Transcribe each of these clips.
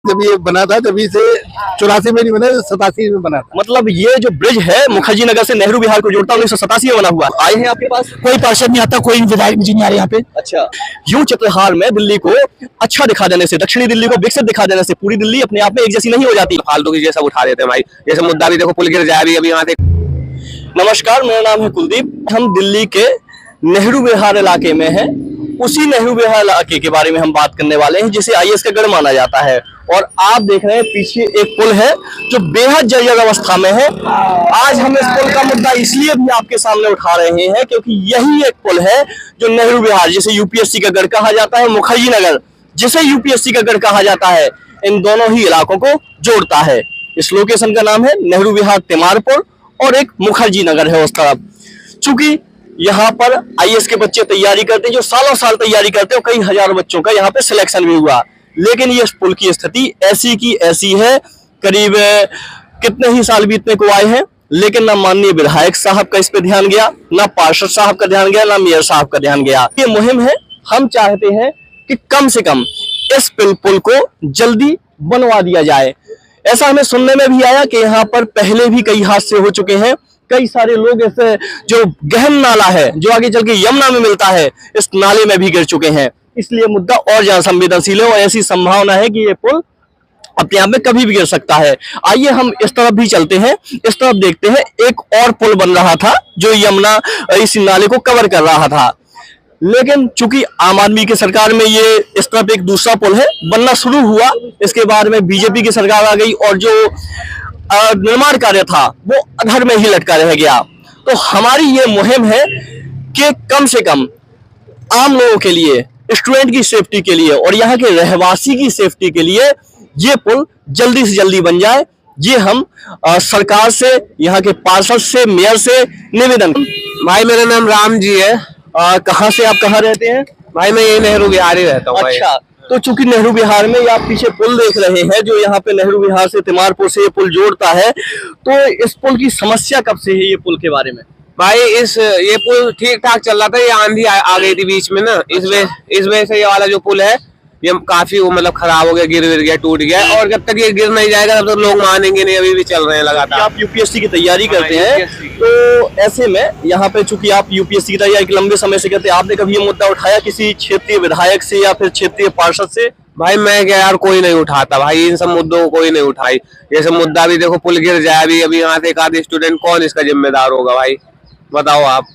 जब ये बना था तभी से 84 में नहीं बना, 87 में बना था। मतलब ये जो ब्रिज है मुखर्जी नगर से नेहरू विहार को जोड़ता है 1987 में बना हुआ। आए हैं आपके पास? कोई पार्षद नहीं आता, कोई विधायक नहीं आ रहे यहाँ पे। अच्छा, यूं चित्रहार में दिल्ली को अच्छा दिखा देने से, दक्षिणी दिल्ली को विकसित दिखा देने से पूरी दिल्ली अपने आप में एक जैसी नहीं हो जाती। फालतू की जैसा उठा देते हैं भाई, जैसे मुद्दा भी देखो पुल गिर जाए अभी यहाँ से। नमस्कार, मेरा नाम है कुलदीप। हम दिल्ली के नेहरू विहार इलाके में हैं। उसी नेहरू विहार इलाके के बारे में हम बात करने वाले हैं जिसे आईएएस का गढ़ माना जाता है। और आप देख रहे हैं पीछे एक पुल है जो बेहद जर्जर अवस्था में है। आज हम इस पुल का मुद्दा इसलिए भी आपके सामने उठा रहे हैं क्योंकि यही एक पुल है जो नेहरू विहार, जिसे यूपीएससी का गढ़ कहा जाता है, मुखर्जी नगर जिसे यूपीएससी का गढ़ कहा जाता है, इन दोनों ही इलाकों को जोड़ता है। इस लोकेशन का नाम है नेहरू विहार तिमारपुर और एक मुखर्जी नगर है उस तरफ। चूंकि यहाँ पर आईएएस के बच्चे तैयारी करते हैं, जो सालों साल तैयारी करते हैं, कई हजारों बच्चों का यहाँ पे सिलेक्शन भी हुआ। लेकिन ये पुल की स्थिति ऐसी की ऐसी है। करीब कितने ही साल बीतने को आए हैं, लेकिन ना माननीय विधायक साहब का इस पे ध्यान गया, ना पार्षद साहब का ध्यान गया, ना मेयर साहब का ध्यान गया। ये मुहिम है, हम चाहते हैं कि कम से कम इस पुल को जल्दी बनवा दिया जाए। ऐसा हमें सुनने में भी आया कि यहाँ पर पहले भी कई हादसे हो चुके हैं। कई सारे लोग ऐसे, जो गहन नाला है जो आगे चल के यमुना में मिलता है, इस नाले में भी गिर चुके हैं। इसलिए मुद्दा और ज्यादा संवेदनशील है और ऐसी संभावना है कि ये पुल अपने आप में कभी भी गिर सकता है। आइए हम इस तरफ भी चलते हैं, इस तरफ देखते हैं। एक और पुल बन रहा था जो यमुना इस नाले को कवर कर रहा था, लेकिन चूंकि आम आदमी की सरकार में ये इस तरफ एक दूसरा पुल है बनना शुरू हुआ। इसके बाद में बीजेपी की सरकार आ गई और जो निर्माण कार्य था वो अधर में ही लटका रह गया। तो हमारी ये मुहिम है कि कम से कम आम लोगों के लिए, स्टूडेंट की सेफ्टी के लिए और यहाँ के रहवासी की सेफ्टी के लिए ये पुल जल्दी से जल्दी बन जाए। ये हम सरकार से, यहाँ के पार्षद से, मेयर से निवेदन। भाई मेरा नाम राम जी है। कहाँ से, आप कहाँ रहते हैं? भाई मैं ये नेहरू विहार ही रहता हूँ। अच्छा, तो चूंकि नेहरू विहार में आप पीछे पुल देख रहे हैं जो यहाँ पे नेहरू विहार से तिमारपुर से ये पुल जोड़ता है, तो इस पुल की समस्या कब से है? ये पुल के बारे में भाई ये पुल ठीक ठाक चल रहा था, ये आंधी आ गई थी बीच में ना, इस वजह से ये वाला जो पुल है ये काफी वो मतलब खराब हो गया, गिर गया, टूट गया। और जब तक ये गिर नहीं जाएगा तब तक लोग मानेंगे नहीं। अभी भी चल रहे हैं लगातार। आप यूपीएससी की तैयारी करते हैं, तो ऐसे में यहाँ पे चूंकि आप यूपीएससी की तैयारी लंबे समय से करते हैं, आपने कभी ये मुद्दा उठाया किसी क्षेत्रीय विधायक से या फिर क्षेत्रीय पार्षद से? भाई मैं क्या यार, कोई नहीं उठाता भाई, इन सब मुद्दों को कोई नहीं उठाई। जैसे मुद्दा भी देखो, पुल गिर जाए अभी यहाँ से एक आध स्टूडेंट, कौन इसका जिम्मेदार होगा भाई, बताओ आप।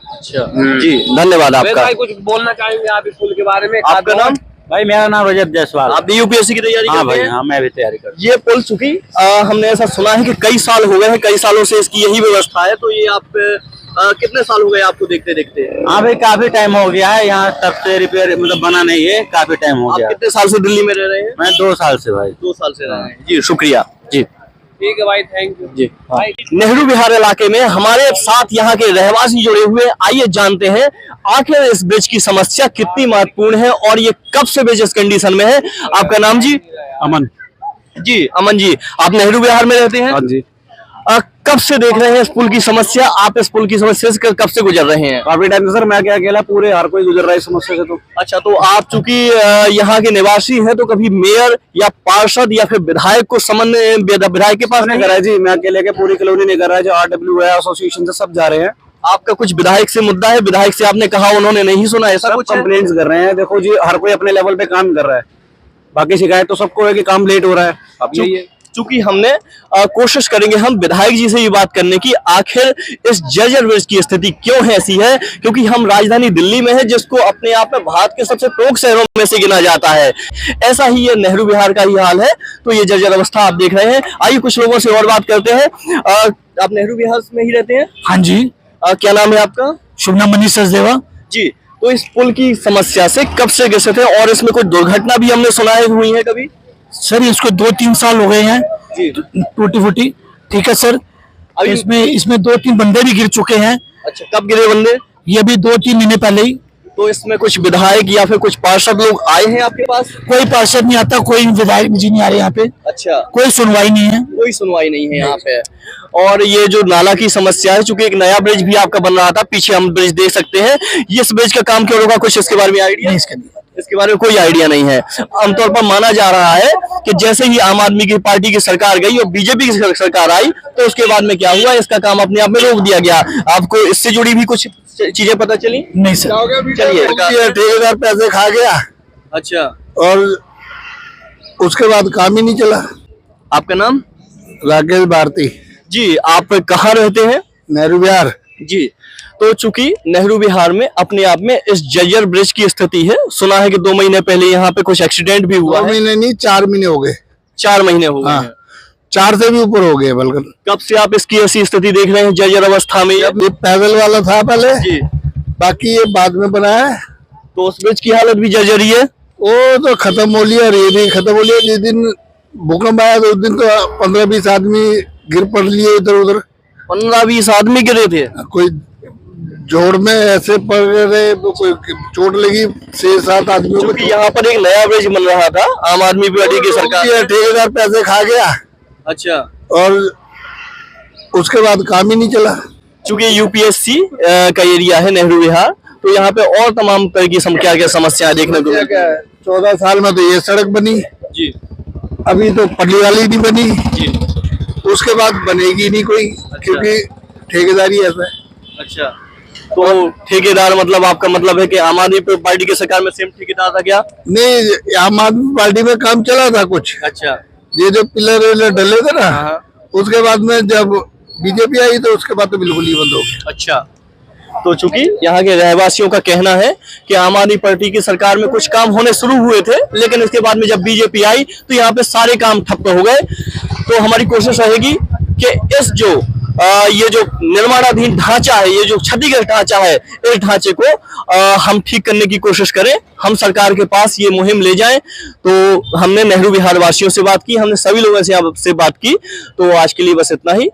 अच्छा जी, धन्यवाद आपका। भाई कुछ बोलना चाहेंगे आप इस पुल के बारे में? आपका नाम? भाई मेरा नाम रजत जायसवाल। आप भी यूपीएससी की तैयारी करते हैं? हाँ, मैं भी तैयारी करता हूँ। ये पुल चूंकि हमने ऐसा सुना है कि कई साल हो गए हैं, कई सालों से इसकी यही व्यवस्था है। तो ये आप कितने साल हो गए आपको देखते देखते? हाँ भाई, काफी टाइम हो गया है यहाँ, तब से रिपेयर मतलब बना नहीं है, काफी टाइम हो गया। आप कितने साल से दिल्ली में रह रहे हैं? मैं 2 साल से भाई। 2 साल से रह रहे हैं जी। शुक्रिया जी। ठीक है भाई, थैंक यू जी। नेहरू विहार इलाके में हमारे साथ यहाँ के रहवासी जुड़े हुए। आइए जानते हैं आखिर इस ब्रिज की समस्या कितनी महत्वपूर्ण है और ये कब से ब्रिज इस कंडीशन में है। आपका नाम जी? अमन जी। अमन जी, आप नेहरू विहार में रहते हैं? हाँ जी। कब से देख रहे हैं इस पुल की समस्या? आप इस पुल की समस्या से कब से गुजर रहे हैं? काफी टाइम से सर, मैं क्या अकेला, पूरे हर कोई गुजर रहा है इस समस्या से। तो अच्छा, तो आप चूंकि यहाँ के निवासी हैं, तो कभी मेयर या पार्षद या फिर विधायक को समन्वय विधायक के पास नहीं कर रहा है जी, मैं अकेले के पूरी कॉलोनी नहीं कर रहा है, जो RW है एसोसिएशन से सब जा रहे हैं। आपका कुछ विधायक से मुद्दा है? विधायक से आपने कहा, उन्होंने नहीं सुना, ऐसा कुछ कंप्लेंट्स कर रहे हैं? देखो जी, हर कोई अपने लेवल पे काम कर रहा है, बाकी शिकायत तो सबको है कि काम लेट हो रहा है। अब यही है। चूंकि हमने कोशिश करेंगे हम विधायक जी से ये बात करने की, आखिर इस जर्जर ब्रिज की स्थिति क्यों है ऐसी है, क्योंकि हम राजधानी दिल्ली में है जिसको अपने आप में भारत के सबसे प्रमुख शहरों में से गिना जाता है। ऐसा ही ये नेहरू विहार का ही हाल है। तो ये जर्जर अवस्था आप देख रहे हैं। आइए कुछ लोगों से और बात करते हैं। आप नेहरू विहार में ही रहते हैं? हाँ जी। क्या नाम है आपका? शुभ नाम मनीष सचदेवा जी। तो इस पुल की समस्या से कब से ग्रसित है और इसमें कोई दुर्घटना भी हमने सुना है हुई है कभी? सर इसको 2-3 साल हो गए हैं जी। टूटी फूटी। ठीक है सर, अभी इसमें 2-3 बंदे भी गिर चुके हैं। अच्छा, कब गिरे बंदे? ये भी 2-3 महीने पहले ही। तो इसमें कुछ विधायक या फिर कुछ पार्षद लोग आए हैं आपके पास? कोई पार्षद नहीं आता, कोई विधायक जी नहीं आ रहे यहाँ पे। अच्छा, कोई सुनवाई नहीं है। कोई सुनवाई नहीं है यहाँ पे। और ये जो नाला की समस्या है, चूंकि एक नया ब्रिज भी आपका बन रहा था, पीछे हम ब्रिज देख सकते हैं, ये इस ब्रिज का काम क्यों रुका, कुछ इसके बारे में आइडिया? इसके बारे में कोई आइडिया नहीं है। आमतौर पर माना जा रहा है कि जैसे ही आम आदमी की पार्टी की सरकार गई और बीजेपी की सरकार आई तो उसके बाद में क्या हुआ, इसका काम अपने आप में रोक दिया गया। आपको इससे जुड़ी भी कुछ चीजें पता चली? नहीं सर, चलिए। ठेकेदार पैसे खा गया अच्छा, और उसके बाद काम ही नहीं चला। आपका नाम? राकेश भारती, जी, आप कहाँ रहते हैं? नेहरू विहार। जी, तो चूंकि नेहरू विहार में अपने आप में इस जर्जर ब्रिज की स्थिति है, सुना है कि 2 महीने पहले यहाँ पे कुछ एक्सीडेंट भी हुआ 2 है। महीने नहीं, 4 महीने हो गए। 4 महीने हो गए हाँ, हैं। 4 से भी ऊपर हो गए बल्कि। कब से आप इसकी ऐसी स्थिति देख रहे हैं जर्जर अवस्था में? ये पैदल वाला था पहले जी, बाकी ये बाद में बना है। तो उस ब्रिज की हालत भी जर्जर ही है। वो तो खत्म हो लिया और ये भी खत्म हो लिया। जिस दिन भूकंप आया तो उस दिन तो 15-20 आदमी गिर पड़ लिए इधर उधर। 15-20 आदमी गिरे थे। कोई जोड़ में ऐसे पड़ गए तो कोई चोट लगी 6-7 आदमियों को। क्योंकि यहाँ पर एक नया ब्रिज बन रहा था, आम आदमी पार्टी की सरकार। ये ठेकेदार पैसे खा गया अच्छा, और उसके बाद काम ही नहीं चला। चूंकि यूपीएससी का एरिया है नेहरू विहार, तो यहाँ पे और तमाम तरह की क्या समस्या देखने को मिलती है। 14 साल में तो ये सड़क बनी, जी अभी तो पल्ली वाली नहीं बनी, जी। उसके बाद बनेगी नहीं कोई, क्योंकि ठेकेदारी ऐसा है। अच्छा, तो ठेकेदार मतलब आपका मतलब है कि आम आदमी पार्टी की सरकार में सेम ठेकेदार था क्या? नहीं, आम आदमी पार्टी में काम चला था कुछ। अच्छा, ये जो पिलर विलर डले थे ना, हाँ। उसके बाद में जब बीजेपी आई तो उसके बाद तो बिल्कुल ही बंद हो गया। अच्छा, तो चूंकि यहाँ के रहवासियों का कहना है कि आम आदमी पार्टी की सरकार में कुछ काम होने शुरू हुए थे, लेकिन इसके बाद में जब बीजेपी आई तो यहाँ पे सारे काम ठप्प हो गए। तो हमारी कोशिश रहेगी कि इस जो ये जो निर्माणाधीन ढांचा है, ये जो क्षतिग्रस्त ढांचा है, इस ढांचे को हम ठीक करने की कोशिश करें, हम सरकार के पास ये मुहिम ले जाएं। तो हमने नेहरू विहार वासियों से बात की, हमने सभी लोगों से बात की। तो आज के लिए बस इतना ही।